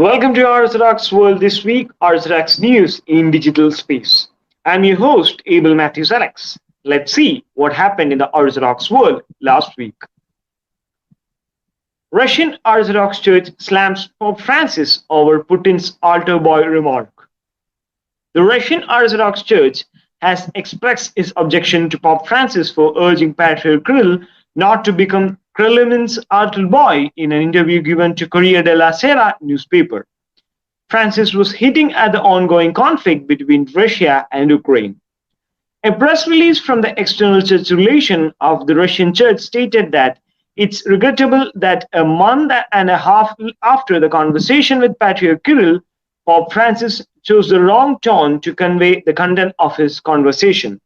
Welcome to Orthodox World This Week, Orthodox News in Digital Space. I'm your host, Abel Matthews Alex. Let's see what happened in the Orthodox world last week. Russian Orthodox Church slams Pope Francis over Putin's altar boy remark. The Russian Orthodox Church has expressed its objection to Pope Francis for urging Patriarch Kirill not to become Kremlin's altar boy in an interview given to Corriere della Sera newspaper. Francis was hinting at the ongoing conflict between Russia and Ukraine. A press release from the External Church Relation of the Russian Church stated that it's regrettable that a month and a half after the conversation with Patriarch Kirill, Pope Francis chose the wrong tone to convey the content of his conversation.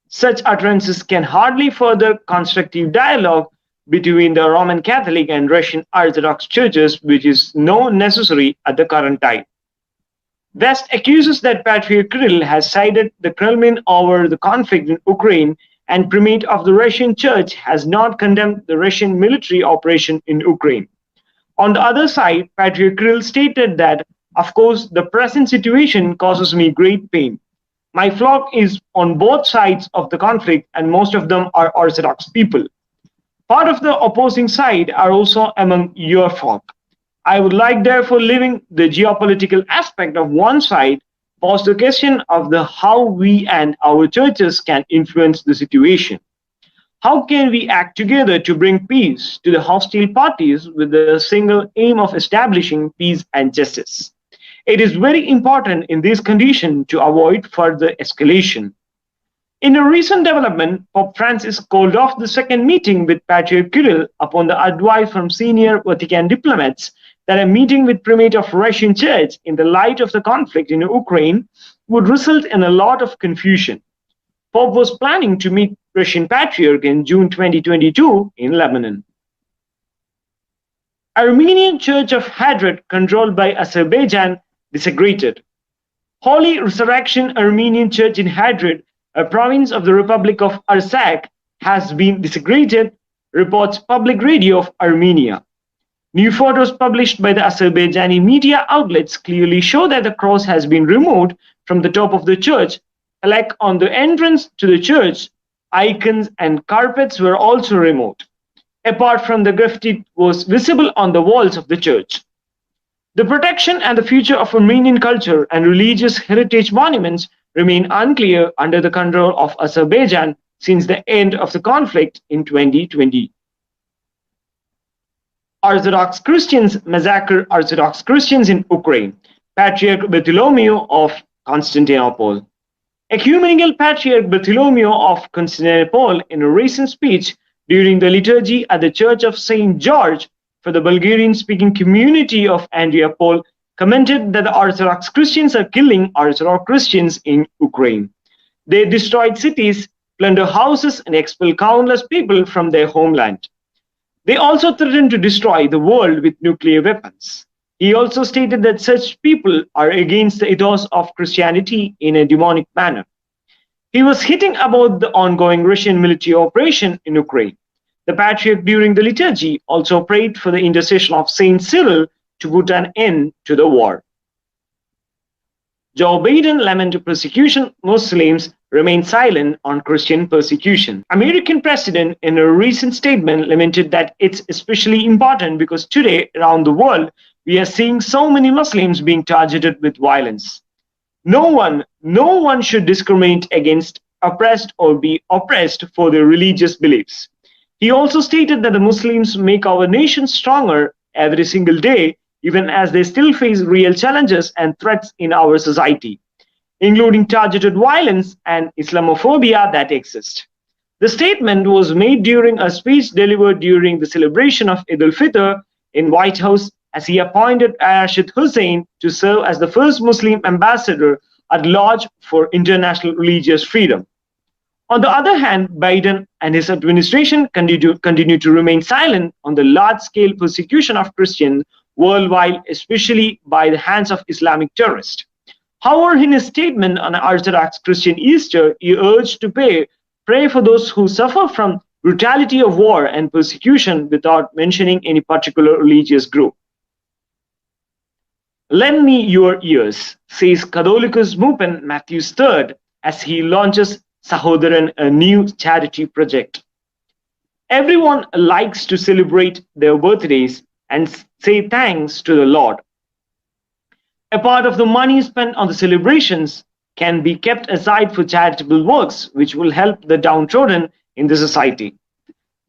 Such utterances can hardly further constructive dialogue between the Roman Catholic and Russian Orthodox churches, which is no necessary at the current time. West accuses that Patriarch Kirill has sided the Kremlin over the conflict in Ukraine, and Primate of the Russian Church has not condemned the Russian military operation in Ukraine. On the other side, Patriarch Kirill stated that, of course, the present situation causes me great pain. My flock is on both sides of the conflict, and most of them are Orthodox people. Part of the opposing side are also among your folk. I would like, therefore, leaving the geopolitical aspect of one side, pose the question of how we and our churches can influence the situation. How can we act together to bring peace to the hostile parties with the single aim of establishing peace and justice? It is very important in this condition to avoid further escalation. In a recent development, Pope Francis called off the second meeting with Patriarch Kirill upon the advice from senior Vatican diplomats that a meeting with Primate of Russian Church in the light of the conflict in Ukraine would result in a lot of confusion. Pope was planning to meet Russian Patriarch in June 2022 in Lebanon. Armenian Church of Hadrat, controlled by Azerbaijan, desecrated. Holy Resurrection Armenian Church in Hadrat, a province of the Republic of Artsakh, has been desecrated, reports Public Radio of Armenia. New photos published by the Azerbaijani media outlets clearly show that the cross has been removed from the top of the church. Like on the entrance to the church, icons and carpets were also removed. Apart from the graffiti was visible on the walls of the church. The protection and the future of Armenian culture and religious heritage monuments remain unclear under the control of Azerbaijan since the end of the conflict in 2020. Orthodox Christians massacre Orthodox Christians in Ukraine. Patriarch Bartholomew of Constantinople. Ecumenical Patriarch Bartholomew of Constantinople, in a recent speech during the liturgy at the Church of St. George for the Bulgarian-speaking community of Andriapol, commented that the Orthodox Christians are killing Orthodox Christians in Ukraine. They destroyed cities, plunder houses, and expel countless people from their homeland. They also threatened to destroy the world with nuclear weapons. He also stated that such people are against the ethos of Christianity in a demonic manner. He was hitting about the ongoing Russian military operation in Ukraine. The Patriarch during the liturgy also prayed for the intercession of Saint Cyril to put an end to the war. Joe Biden lamented persecution. Muslims remain silent on Christian persecution. American president, in a recent statement, lamented that it's especially important because today around the world we are seeing so many Muslims being targeted with violence. No one should discriminate against oppressed or be oppressed for their religious beliefs. He also stated that the Muslims make our nation stronger every single day, even as they still face real challenges and threats in our society, including targeted violence and Islamophobia that exist. The statement was made during a speech delivered during the celebration of Eid al-Fitr in White House, as he appointed Rashid Hussain to serve as the first Muslim ambassador at large for international religious freedom. On the other hand, Biden and his administration continue to remain silent on the large-scale persecution of Christians worldwide, especially by the hands of Islamic terrorists. However, in his statement on Orthodox Christian Easter, he urged to pray for those who suffer from brutality of war and persecution without mentioning any particular religious group. Lend me your ears, says Catholicus Mupen Matthews III as he launches Sahodaran, a new charity project. Everyone likes to celebrate their birthdays and say thanks to the Lord. A part of the money spent on the celebrations can be kept aside for charitable works which will help the downtrodden in the society.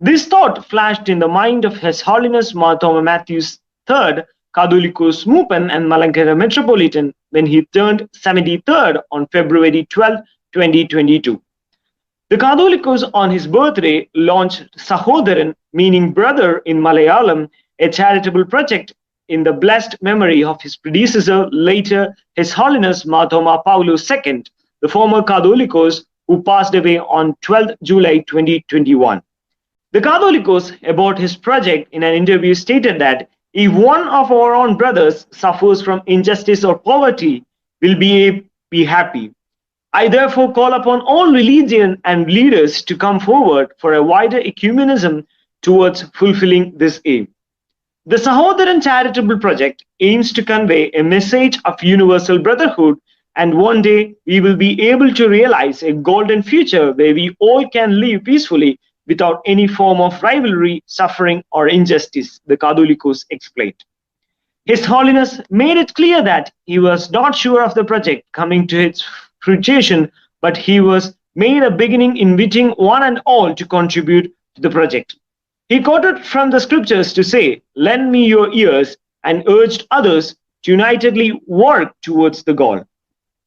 This thought flashed in the mind of His Holiness Marthoma Matthews III, Catholicus Mupen and Malankara Metropolitan when he turned 73rd on February 12, 2022. The Catholicos on his birthday launched Sahodaran, meaning brother in Malayalam, a charitable project in the blessed memory of his predecessor, later His Holiness Marthoma Paulo II, the former Catholicos who passed away on 12 July 2021. The Catholicos about his project in an interview stated that if one of our own brothers suffers from injustice or poverty, we'll be happy. I therefore call upon all religion and leaders to come forward for a wider ecumenism towards fulfilling this aim. The Sahodaran charitable project aims to convey a message of universal brotherhood, and one day we will be able to realize a golden future where we all can live peacefully without any form of rivalry, suffering, or injustice, the Catholicos explained. His Holiness made it clear that he was not sure of the project coming to its fruition, but he was made a beginning inviting one and all to contribute to the project. He quoted from the scriptures to say, "Lend me your ears," and urged others to unitedly work towards the goal.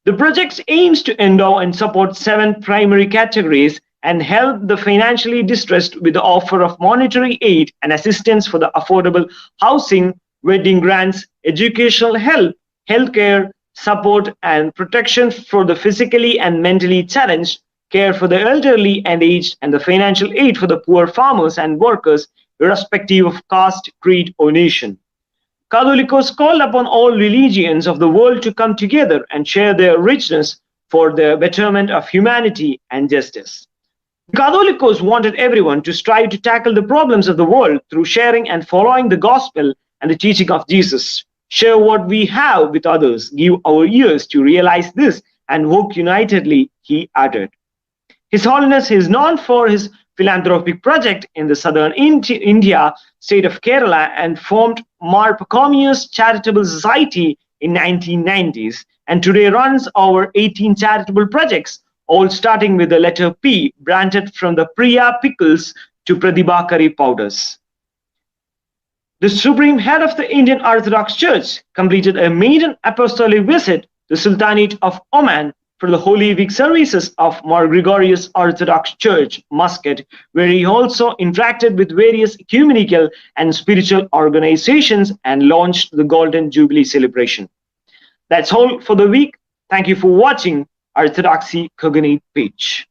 The project aims to endow and support 7 primary categories and help the financially distressed with the offer of monetary aid and assistance for the affordable housing, wedding grants, educational help, healthcare, support and protection for the physically and mentally challenged, care for the elderly and aged, and the financial aid for the poor farmers and workers, irrespective of caste, creed, or nation. Catholicos called upon all religions of the world to come together and share their richness for the betterment of humanity and justice. Catholicos wanted everyone to strive to tackle the problems of the world through sharing and following the gospel and the teaching of Jesus. Share what we have with others, give our ears to realize this, and work unitedly, he added. His Holiness is known for his philanthropic project in the southern India state of Kerala and formed Mar Pacomius Charitable Society in 1990s, and today runs over 18 charitable projects, all starting with the letter P, branded from the Priya pickles to Pratibha curry powders. The Supreme Head of the Indian Orthodox Church completed a maiden apostolic visit to the Sultanate of Oman for the Holy Week services of Mar Gregorius Orthodox Church, Muscat, where he also interacted with various ecumenical and spiritual organizations and launched the Golden Jubilee celebration. That's all for the week. Thank you for watching Orthodoxy Cognate page.